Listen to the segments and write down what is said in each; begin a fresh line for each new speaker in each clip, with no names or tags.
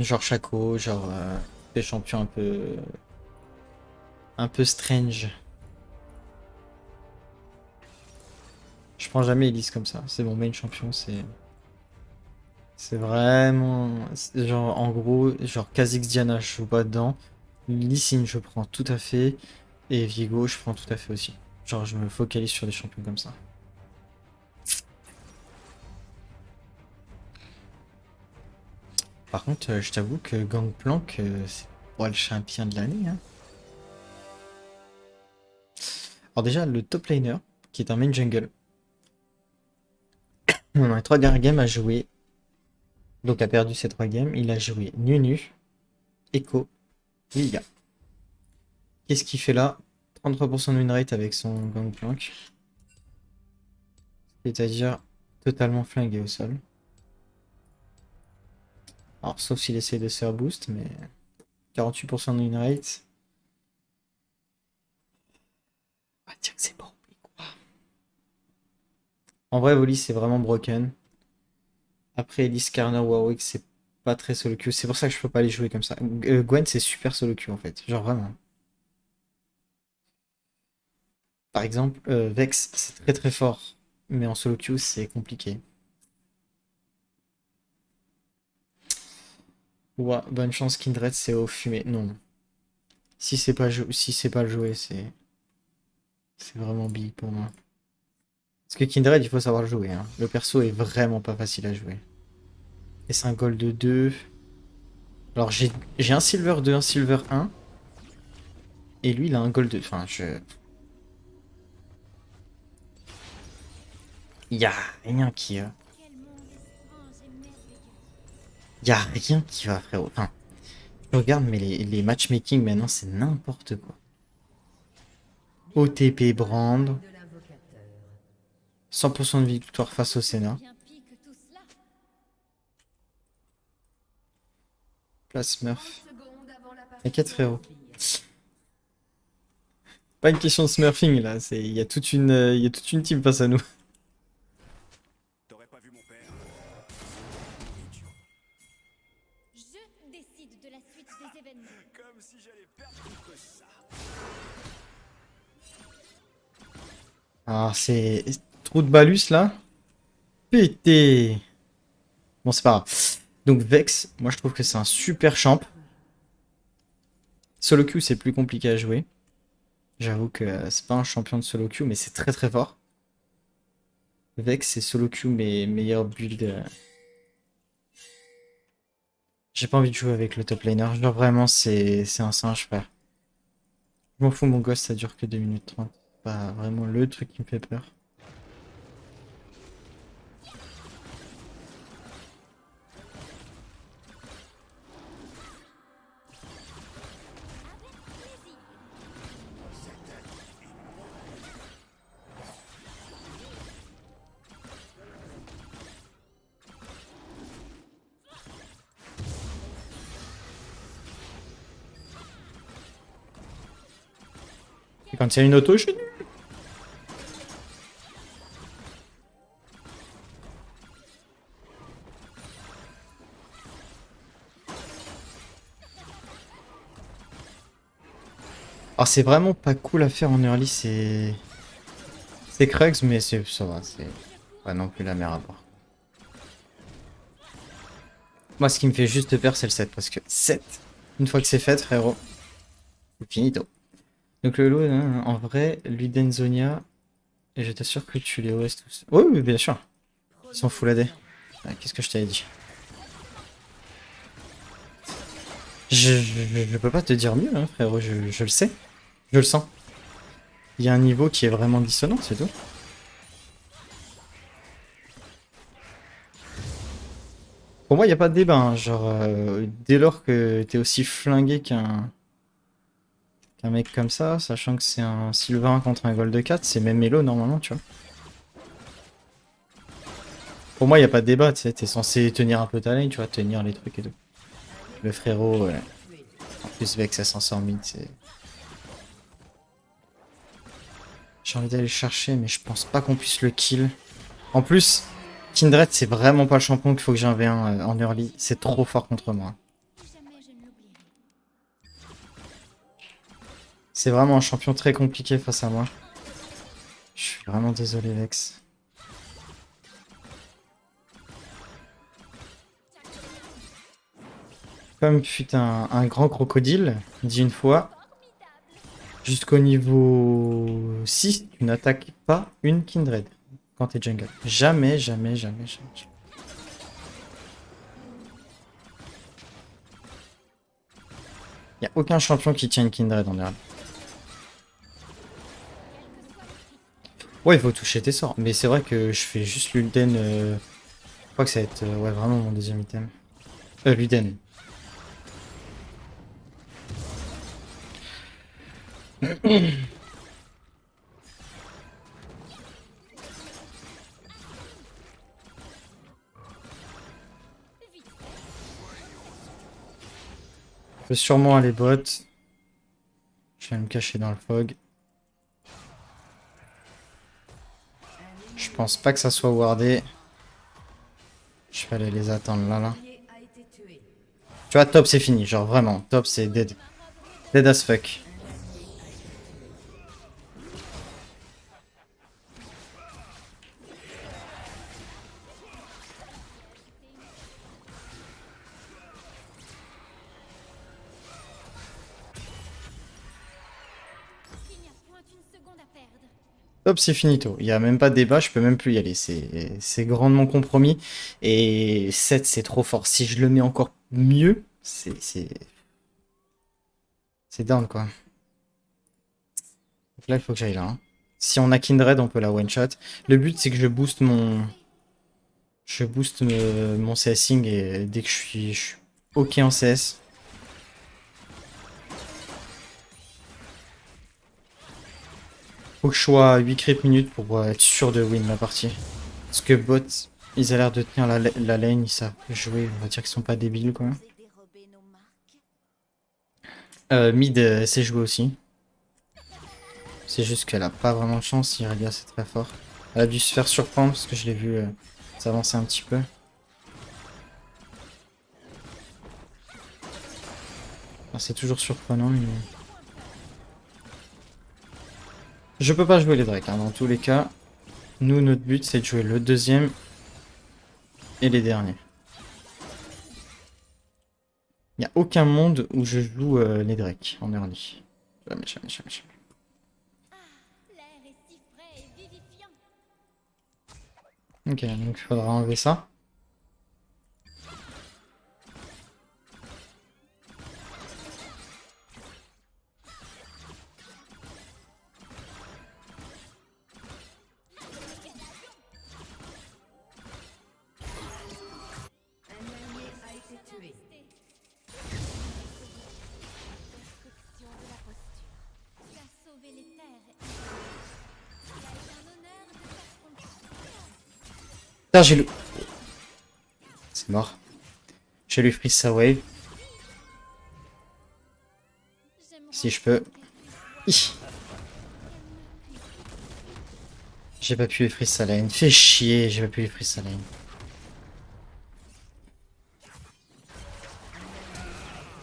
Genre Shaco, genre des champions un peu strange. Je prends jamais Elise comme ça. C'est mon main champion, c'est vraiment genre en gros genre Kha'Zix Diana je joue pas dedans. Lee Sin je prends tout à fait et Viego je prends tout à fait aussi. Genre je me focalise sur des champions comme ça. Par contre, je t'avoue que Gangplank, c'est pas le champion de l'année, hein. Alors déjà, le top laner, qui est un main jungle, dans les trois dernières games a joué, donc a perdu ces trois games, il a joué Nunu, Echo, Lilia. Qu'est-ce qu'il fait là? 33% de win rate avec son Gangplank, c'est-à-dire totalement flingué au sol. Alors sauf s'il essaie de se faire boost, mais 48% de win rate. On va dire que c'est bon. En vrai, Volley, c'est vraiment broken. Après, Elise, Karner, Warwick, c'est pas très solo queue. C'est pour ça que je peux pas les jouer comme ça. Gwen, c'est super solo queue en fait. Genre vraiment. Par exemple, Vex, c'est très très fort. Mais en solo queue, c'est compliqué. Ouah, bonne chance, Kindred, c'est au fumé. Non. Si c'est pas le jouer, c'est vraiment big pour moi. Parce que Kindred, il faut savoir le jouer, hein. Le perso est vraiment pas facile à jouer. Et c'est un gold de 2. Alors j'ai un silver 2, un silver 1. Et lui, il a un gold 2. Enfin, je... Il y a rien qui... Il y a rien qui va, frérot. Enfin, je regarde, mais les matchmaking maintenant, c'est n'importe quoi. OTP Brand, 100% de victoire face au Sénat. Place Smurf. T'inquiète, frérot. Pas une question de smurfing là, il y a il y a toute une team face à nous.
T'aurais pas vu mon père?
Je décide de la suite des événements.
Comme si j'allais perdre contre ça.
Ah, c'est trou de balus là. Pété. Bon, c'est pas grave. Donc Vex, moi je trouve que c'est un super champ. Solo queue, c'est plus compliqué à jouer. J'avoue que c'est pas un champion de solo queue, mais c'est très très fort. Vex, c'est solo queue, mais meilleur build. J'ai pas envie de jouer avec le top laner. Genre vraiment, c'est un singe, frère. Je m'en fous, mon gosse, ça dure que 2 minutes 30. C'est pas vraiment le truc qui me fait peur. Et quand il y a une auto, je suis nul. Alors c'est vraiment pas cool à faire en early, c'est Krugs, mais ça va, c'est pas non plus la mer à boire. Moi, ce qui me fait juste peur, c'est le 7, parce que 7, une fois que c'est fait, frérot, c'est finito. Donc le lot, hein, en vrai, Ludenzonia, et je t'assure que tu les OS tous. Oui, oui, bien sûr. Ils sont full AD. Ouais, qu'est-ce que je t'avais dit? Je peux pas te dire mieux, hein, frérot, je le sais. Je le sens. Il y a un niveau qui est vraiment dissonant, c'est tout. Pour moi, il n'y a pas de débat, hein. Genre, dès lors que t'es aussi flingué qu'un mec comme ça, sachant que c'est un Sylvain contre un Gold 4, c'est même Elo normalement, tu vois. Pour moi, il n'y a pas de débat, tu sais, t'es censé tenir un peu ta lane, tu vois, tenir les trucs et tout. Le frérot, en plus Vex, ça s'en sort mid, c'est... J'ai envie d'aller le chercher, mais je pense pas qu'on puisse le kill. En plus, Kindred, c'est vraiment pas le champion qu'il faut que j'en ai un en early. C'est trop fort contre moi.
Jamais je ne l'oublierai.
C'est vraiment un champion très compliqué face à moi. Je suis vraiment désolé, Vex. Comme fut un grand crocodile, dit une fois, jusqu'au niveau 6, tu n'attaques pas une Kindred quand t'es jungle. Jamais, jamais, jamais, jamais. Y a aucun champion qui tient une Kindred en early. Ouais, il faut toucher tes sorts. Mais c'est vrai que je fais juste l'Ulden. Je crois que ça va être ouais, vraiment mon deuxième item. L'Ulden. Je vais sûrement aller bot. Je vais me cacher dans le fog. Je pense pas que ça soit wardé. Je vais aller les attendre là. Tu vois, top c'est fini. Genre vraiment, top c'est dead. Dead as fuck.
Il n'y a point une seconde à perdre.
Top c'est finito. Il n'y a même pas de débat, je peux même plus y aller. C'est grandement compromis. Et 7 c'est trop fort. Si je le mets encore mieux, c'est down quoi. Donc là il faut que j'aille là. Hein. Si on a Kindred, on peut la one shot. Le but c'est que je booste mon. Je booste mon CSing et dès que je suis OK en CS. Faut que je sois à 8 creep minutes pour être sûr de win la partie. Parce que bot, ils ont l'air de tenir la lane, ils savent jouer, on va dire qu'ils sont pas débiles quoi. Mid sait jouer aussi. C'est juste qu'elle a pas vraiment de chance, Irelia c'est très fort. Elle a dû se faire surprendre parce que je l'ai vu s'avancer un petit peu. Alors, c'est toujours surprenant mais... Je peux pas jouer les Drakes, hein, dans tous les cas. Nous, notre but, c'est de jouer le deuxième et les derniers. Il n'y a aucun monde où je joue les Drakes en early. Jamais, jamais, jamais, jamais.
L'air est si frais et vivifiant.
Ok, donc il faudra enlever ça.
Perfection de la posture. Tu as sauvé les terres. Il a été un honneur de t'affronter.
Putain, j'ai le... C'est mort. Je vais lui freeze sa wave, si je peux. Hi. J'ai pas pu lui freeze sa lane. Fais chier, j'ai pas pu lui freeze sa lane.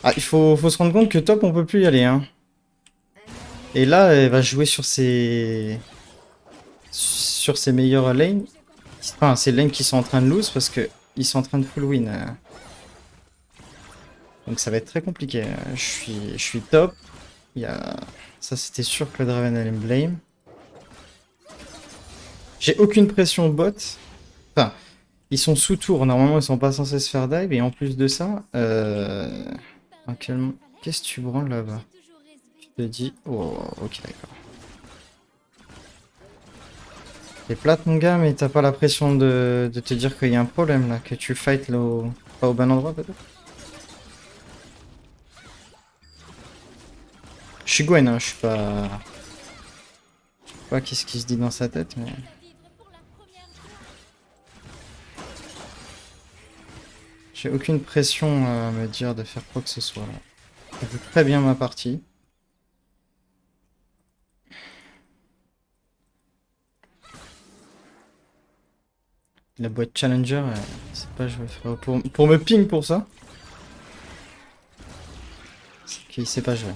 Ah, il faut se rendre compte que top, on peut plus y aller, hein. Et là, elle va jouer sur ses meilleures lanes. Enfin, ces lanes qui sont en train de lose parce que ils sont en train de full win. Donc ça va être très compliqué. Je suis top. Il y a... Ça, c'était sûr que le Draven allait me blame. J'ai aucune pression au bot. Enfin, ils sont sous tour. Normalement, ils sont pas censés se faire dive. Et en plus de ça, qu'est-ce que tu branles là-bas? Je te dis... Oh, ok, d'accord. T'es plate, mon gars, mais t'as pas la pression de te dire qu'il y a un problème là. Que tu fight là pas au bon endroit, peut-être? Je suis Gwen, hein, je suis pas... Je sais pas qu'est-ce qui se dit dans sa tête, mais... J'ai aucune pression à me dire de faire quoi que ce soit là. Je joue très bien ma partie. La boîte Challenger, c'est pas joué, frérot. Pour me ping pour ça, c'est qu'il sait pas jouer.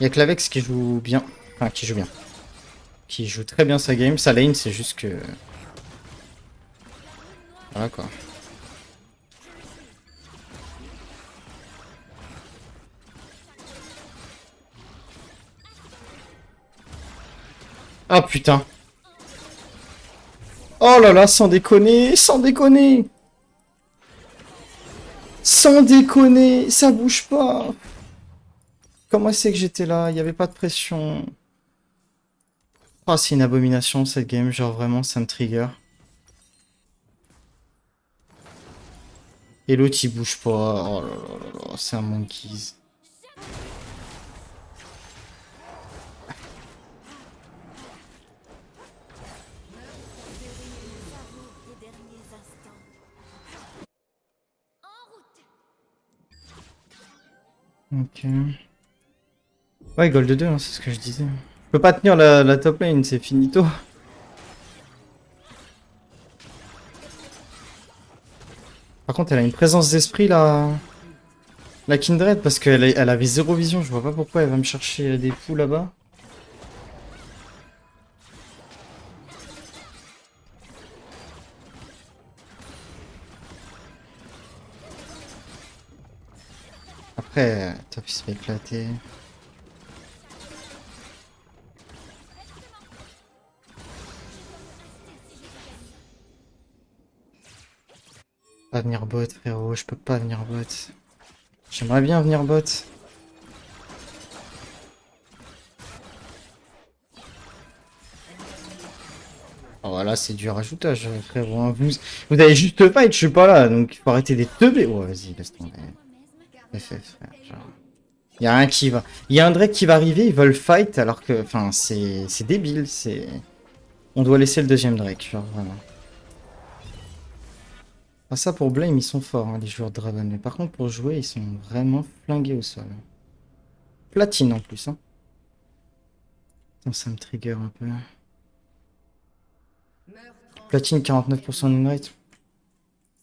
Y'a que l'Avex qui joue bien. Enfin, qui joue bien. Qui joue très bien sa game. Sa lane, c'est juste que... Voilà quoi. Ah putain. Oh là là, sans déconner, sans déconner. Sans déconner, ça bouge pas. Comment c'est que j'étais là? Il n'y avait pas de pression. Oh, c'est une abomination cette game, genre vraiment ça me trigger. Et l'autre il bouge pas. Oh là là là là, c'est un monkeys.
Les derniers instants. En route.
Ok. Ouais, gold 2, hein, c'est ce que je disais. Je peux pas tenir la top lane, c'est finito. Par contre, elle a une présence d'esprit là. La Kindred, parce elle avait zéro vision, je vois pas pourquoi elle va me chercher des poux là-bas. Après, top il se fait éclater. Pas venir bot, frérot, je peux pas venir bot. J'aimerais bien venir bot. Oh, voilà, c'est du rajoutage, frérot. Hein. Vous avez juste fight, je suis pas là, donc il faut arrêter des teubés. Ouais, vas-y, laisse tomber. FF, frère, genre. Y a rien qui va. Y a un Drake qui va arriver, ils veulent fight, alors que. Enfin, c'est débile, c'est. On doit laisser le deuxième Drake, genre, vraiment. Ah, ça, pour Blame, ils sont forts, hein, les joueurs de Draven. Mais par contre, pour jouer, ils sont vraiment flingués au sol. Platine en plus, hein. Putain, ça me trigger un peu. Platine 49% de rate.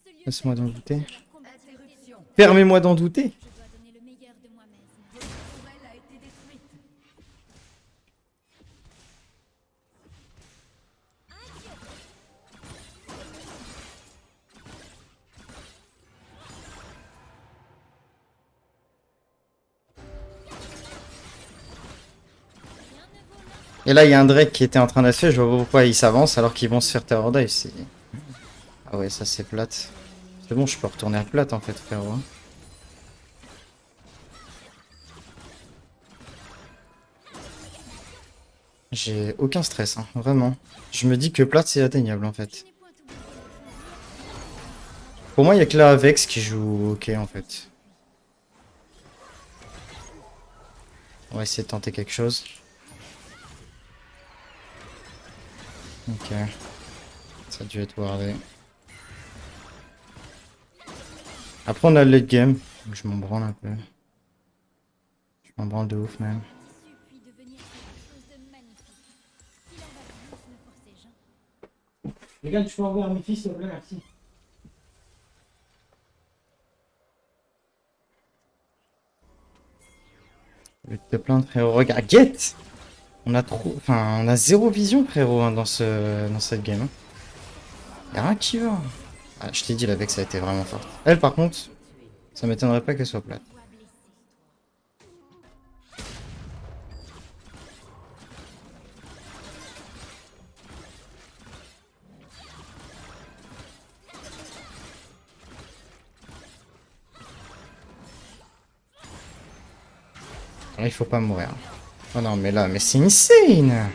Ce lieu
Laisse-moi d'en douter.
combattu.
Permets-moi d'en douter.
Je dois donner le meilleur de moi-même.
Et là, il y a un Drake qui était en train d'être fait. Je vois pas pourquoi il s'avance alors qu'ils vont se faire Tower Dive. Ah ouais, ça c'est plate. C'est bon, je peux retourner à plate en fait, frérot. Hein. J'ai aucun stress, hein, vraiment. Je me dis que plate c'est atteignable en fait. Pour moi, il y a que la Vex qui joue ok en fait. On va essayer de tenter quelque chose. Ok. Ça a dû être wardé. Après, on a le late game. Donc je m'en branle un peu. Je m'en branle de ouf même.
Tissu puis devenir quelque chose de magnifique. Il en va de l'isme pour ces gens.
Les gars, tu peux envoyer un mi s'il te plaît, merci. Je vais te plaindre, frérot. Regarde, get! On a trop. Enfin, on a zéro vision, frérot, hein, dans cette game. Hein. Y'a rien qui va. Ah, je t'ai dit, la Vex a été vraiment forte. Elle, par contre, ça m'étonnerait pas qu'elle soit plate.
Voix blessée.
Là, il faut pas mourir. Oh non, mais là, mais c'est insane!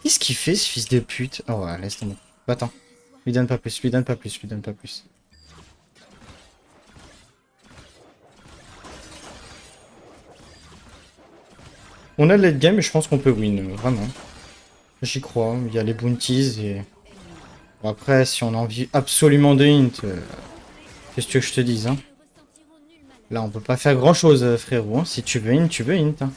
Qu'est-ce qu'il fait, ce fils de pute? Oh ouais, laisse tomber. Bah, attends. Lui donne pas plus, lui donne pas plus, lui donne pas plus. On a le late game et je pense qu'on peut win, vraiment. J'y crois, il y a les bounties et... Bon, après, si on a envie absolument de hint, qu'est-ce que tu veux que je te dise, hein?
Ne ressentiront nul malheur.
Là, on peut pas faire grand chose, frérot. Hein. Si tu veux hint, tu veux hint. Hein.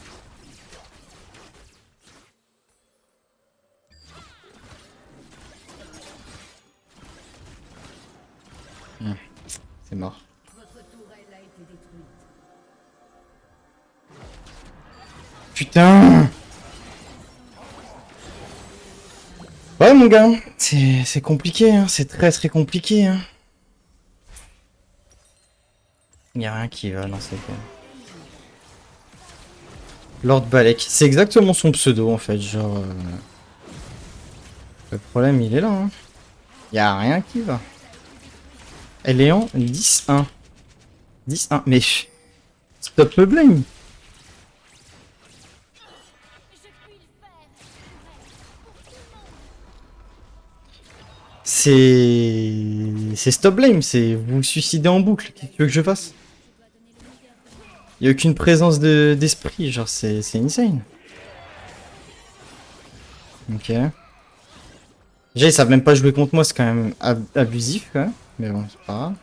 C'est mort. Putain! Ouais, mon gars, c'est compliqué, hein. C'est très très compliqué. Hein. Y a rien qui va dans cette game. Lord Balek, c'est exactement son pseudo en fait, genre. Le problème il est là. Hein. Y a rien qui va. Elle est en 10-1. 10-1. Mais stop le blame. C'est stop blame, c'est vous le suicidez en boucle. Qu'est-ce que tu veux que je fasse? Y a aucune présence d'esprit, genre c'est insane. Ok. Déjà ils savent même pas jouer contre moi, c'est quand même abusif quand même. Mais bon, c'est pas grave.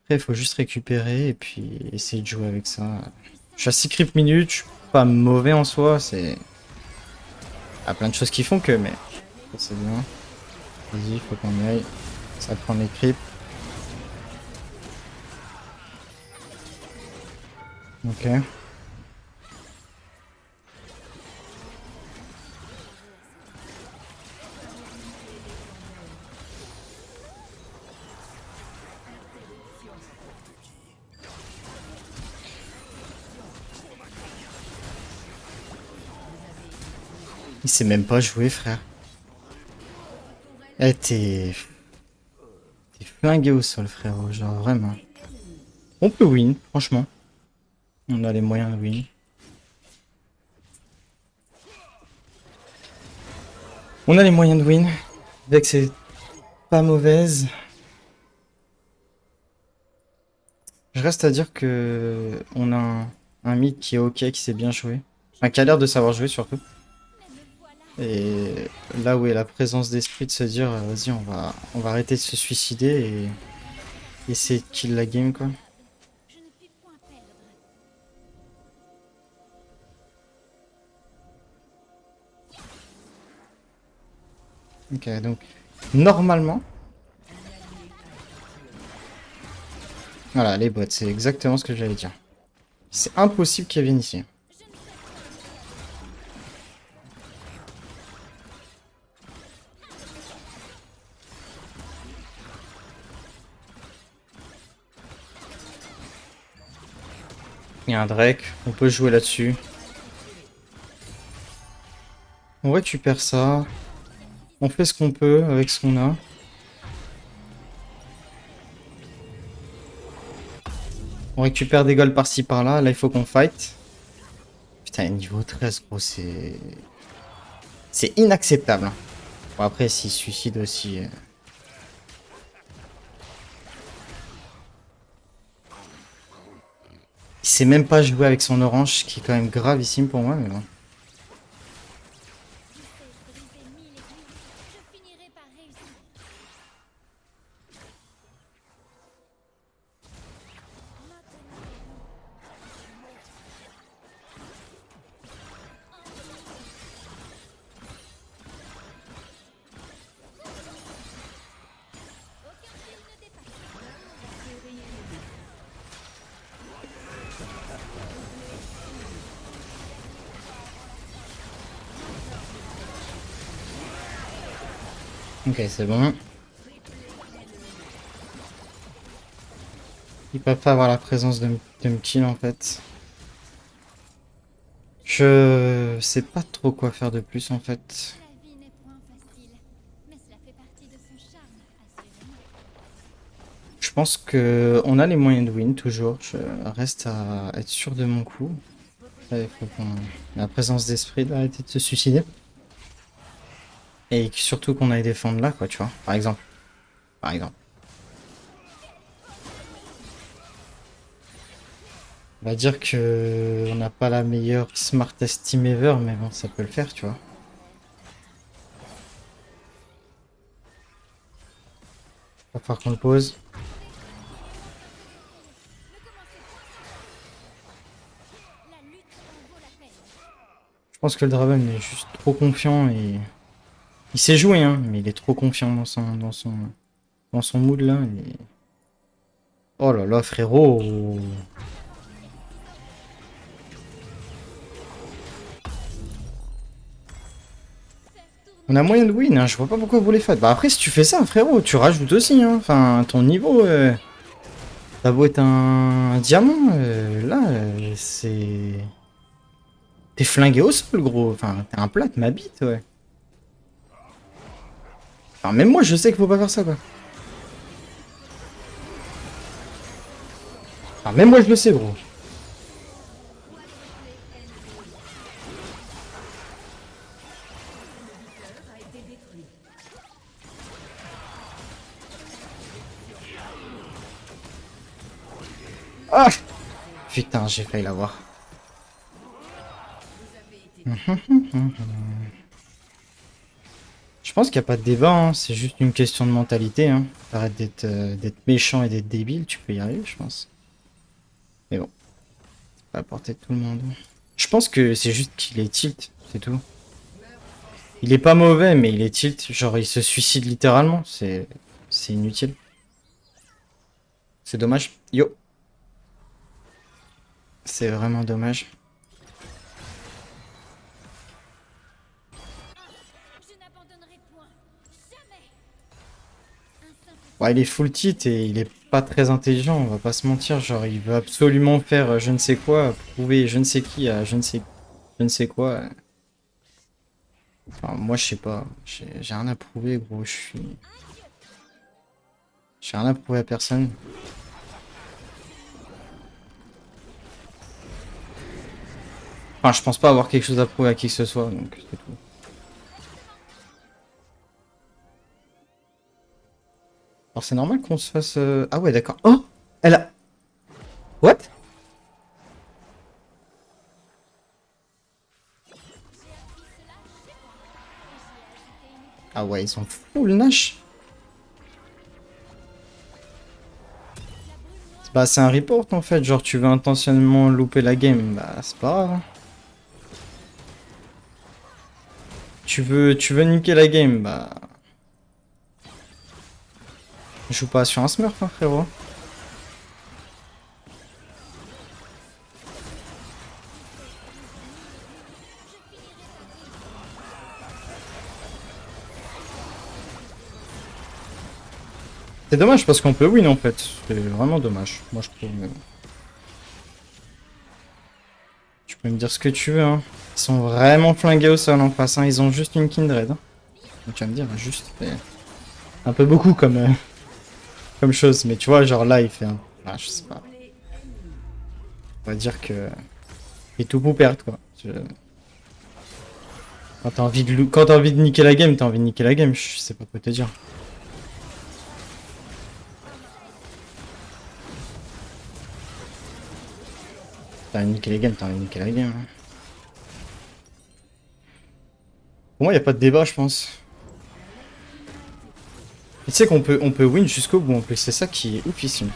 Après il faut juste récupérer et puis essayer de jouer avec ça. Je suis à 6 creep minutes, je suis pas mauvais en soi, c'est... Il y a plein de choses qui font que, mais... Ça c'est bien. Vas-y, faut qu'on y aille. Ça prend les creeps. Ok. Il sait même pas jouer, frère. Eh, t'es flingué au sol, frérot, genre vraiment. On peut win, franchement. On a les moyens de win. On a les moyens de win. Vex c'est pas mauvaise. Je reste à dire que on a un mid qui est ok, qui sait bien jouer. Enfin, qui a l'air de savoir jouer surtout. Et là où est la présence d'esprit de se dire vas-y on va arrêter de se suicider et essayer de kill la game quoi.
Je ne puis point perdre.
Ok donc normalement. Voilà les bots, c'est exactement ce que j'allais dire. C'est impossible qu'ils viennent ici. Il y a un Drake, on peut jouer là-dessus. On récupère ça. On fait ce qu'on peut avec ce qu'on a. On récupère des golds par-ci par-là. Là, il faut qu'on fight. Putain, niveau 13, gros, c'est... C'est inacceptable. Bon, après, s'il se suicide aussi... Il sait même pas jouer avec son orange, ce qui est quand même gravissime pour moi, mais bon.
Je sais briser mille aiguilles. Je finirai par réussir. Aucun fil ne dépasse.
Ok, c'est bon. Ils peuvent pas avoir la présence de me kill, en fait. Je sais pas trop quoi faire de plus, en fait.
La vie n'est point facile, mais cela fait partie de son charme, assurément.
Je pense que on a les moyens de win, toujours. Je reste à être sûr de mon coup. Là, il faut qu'on ait la présence d'esprit d'arrêter de se suicider. Et surtout qu'on aille défendre là, quoi, tu vois. Par exemple. Par exemple. On va dire que on n'a pas la meilleure smartest team ever, mais bon, ça peut le faire, tu vois. Va falloir qu'on le pose.
La lutte en vaut la peine.
Je pense que le Draven est juste trop confiant et Il sait jouer, hein, mais il est trop confiant dans son mood là. Oh là là, frérot. On a moyen de win, hein. Je vois pas pourquoi vous les faites. Bah après, si tu fais ça, frérot, tu rajoutes aussi, hein. Enfin, ton niveau, t'as beau être un diamant, là, c'est... T'es flingué au sol, gros. Enfin, t'es un plat, ma bite, ouais. Enfin, même moi, je sais qu'il faut pas faire ça, quoi. Enfin, même moi, je le sais, gros. Ah! Putain, j'ai failli l'avoir. Je pense qu'il n'y a pas de débat, hein. C'est juste une question de mentalité, hein. Arrête d'être méchant et d'être débile, tu peux y arriver, je pense. Mais bon, c'est pas à la portée de tout le monde. Je pense que c'est juste qu'il est tilt, c'est tout. Il est pas mauvais, mais il est tilt. Genre, il se suicide littéralement. C'est inutile. C'est dommage. Yo. C'est vraiment dommage.
Je n'abandonnerai point. Jamais. Un simple
Ouais, il est full tilt et il est pas très intelligent, on va pas se mentir. Genre, il veut absolument faire je ne sais quoi, prouver je ne sais qui à je ne sais quoi. Enfin, moi, je sais pas. J'ai rien à prouver, gros. J'ai rien à prouver à personne. Enfin, je pense pas avoir quelque chose à prouver à qui que ce soit, donc c'est tout. Alors, c'est normal qu'on se fasse. Ah ouais, d'accord. Oh! Elle a. What? Ah ouais, ils sont full Nash. Bah, c'est un report en fait. Genre, tu veux intentionnellement louper la game. Bah, c'est pas grave, hein. Tu veux niquer la game. Bah, joue pas sur un smurf, hein, frérot. C'est dommage parce qu'on peut win en fait. C'est vraiment dommage. Moi, je trouve. Mais bon. Tu peux me dire ce que tu veux, hein. Ils sont vraiment flingués au sol en face, hein. Ils ont juste une Kindred, hein. Donc, tu vas me dire, juste. C'est un peu beaucoup comme, comme chose. Mais tu vois, genre là, il fait un. Ah, je sais pas. On va dire que. Il est tout pour perdre, quoi. Quand t'as envie de quand t'as envie de niquer la game, t'as envie de niquer la game. Je sais pas quoi te dire. T'as envie de niquer la game, t'as envie de niquer la game, hein. Pour moi, y a pas de débat, je pense. Et tu sais on peut win jusqu'au bout en plus. C'est ça qui est oufissime.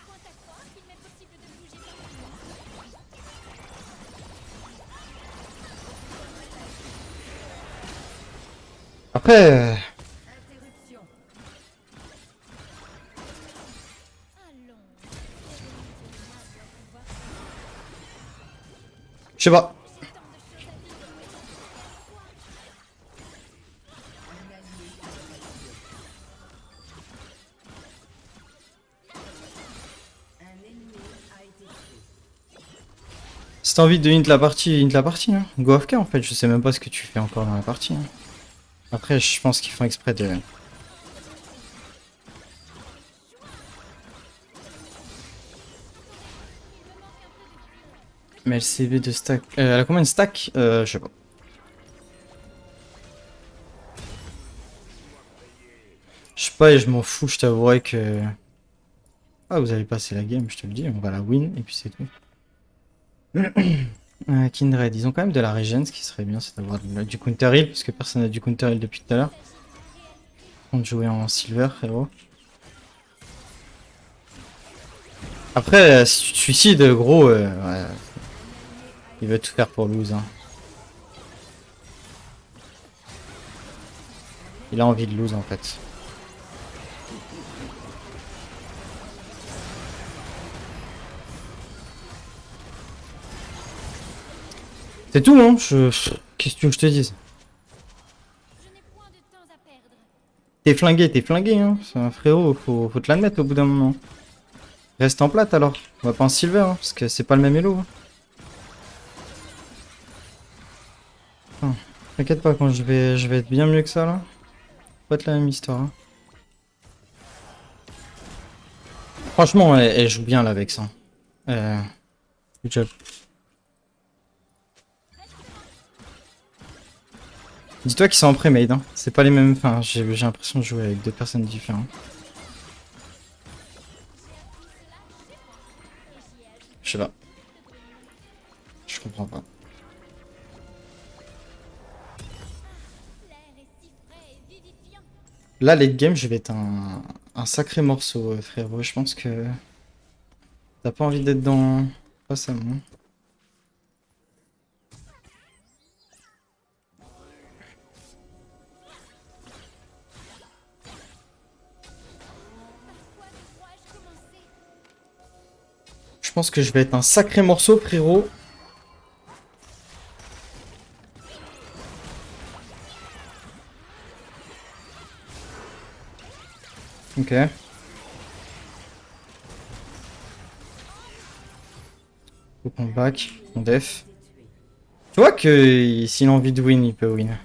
point à croire qu'il m'est possible de bouger comme
Après,
allons.
je sais pas.
J'ai tant de choses à vivre.
Si t'as envie de hint la partie, hein. Go AFK en fait. Je sais même pas ce que tu fais encore dans la partie, hein. Après, je pense qu'ils font exprès de. Mais LCB de stack. Elle a combien de stack? Je sais pas. Je sais pas et je m'en fous, je t'avouerai que. Ah, vous allez passer la game, je te le dis, on va la win et puis c'est tout. Kindred, ils ont quand même de la regen, ce qui serait bien, c'est d'avoir du counter heal, parce que personne n'a du counter heal depuis tout à l'heure. On jouer en silver, frérot. Après, si tu te suicides, gros, ouais, il veut tout faire pour lose. Hein. Il a envie de lose en fait. C'est tout, hein. Qu'est-ce que tu veux que je te dise?
Je n'ai point de temps à perdre.
T'es flingué, hein. C'est un frérot, faut te l'admettre au bout d'un moment. Reste en plate alors. On va pas en silver, hein, parce que c'est pas le même elo. Hein. Enfin, t'inquiète pas, quand je vais être bien mieux que ça là. Pas être la même histoire. Hein. Franchement, elle joue bien là avec ça. Good job. Dis-toi qu'ils sont en pré-made, hein. C'est pas les mêmes. Enfin, j'ai l'impression de jouer avec deux personnes différentes. Je sais pas. Je comprends pas.
L'air est si frais et vivifiant.
Là, late game, je vais être un sacré morceau, frérot. Je pense que t'as pas envie d'être dans. Pas ça, moi.
Quoi dois-je commencer?
Je pense que je vais être un sacré morceau, frérot. Ok. Faut qu'on back, on def. Tu vois que s'il a envie de win, il peut win.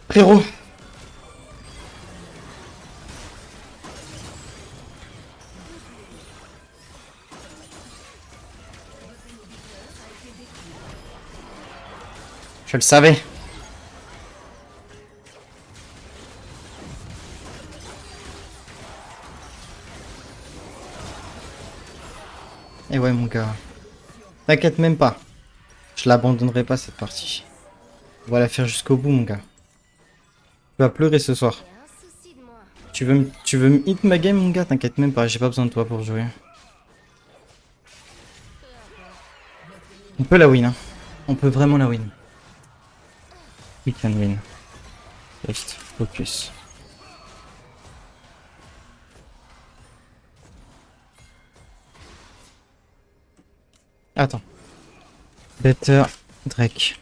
Frérot. Je le savais. Et ouais, mon gars. T'inquiète même pas. Je l'abandonnerai pas cette partie. On va la faire jusqu'au bout, mon gars. Tu vas pleurer ce soir.
Il y a un souci de moi.
Tu veux me hit ma game, mon gars? T'inquiète même pas, j'ai pas besoin de toi pour jouer. On peut la win, hein. On peut vraiment la win. We can win. Just focus. Attends. Better Drake.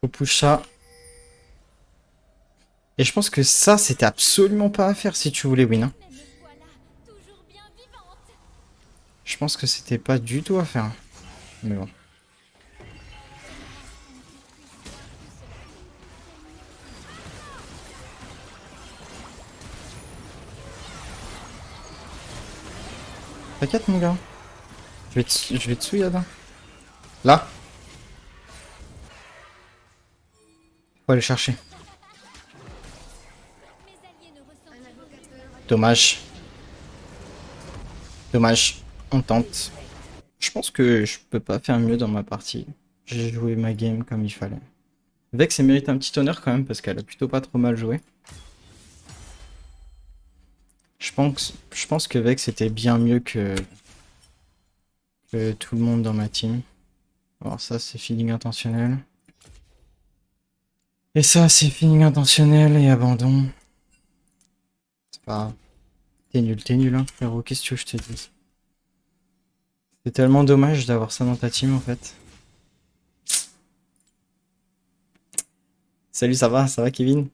Faut push ça. Et je pense que ça, c'était absolument pas à faire si tu voulais win. Hein.
Mais me voilà, toujours bien vivante.
Je pense que c'était pas du tout à faire. Mais bon. T'inquiète, mon gars. Je vais te souiller, là. Faut aller chercher.
Mes alliés ne ressentent.
Dommage. Dommage. On tente. Je pense que je peux pas faire mieux dans ma partie. J'ai joué ma game comme il fallait. Vex elle mérite un petit honneur quand même parce qu'elle a plutôt pas trop mal joué. Je pense que Vex était bien mieux que tout le monde dans ma team. Alors ça c'est feeling intentionnel. Et ça c'est feeling intentionnel et abandon. C'est pas grave. T'es nul hein frérot, qu'est-ce que je te dis? C'est tellement dommage d'avoir ça dans ta team en fait. Salut, ça va Kevin?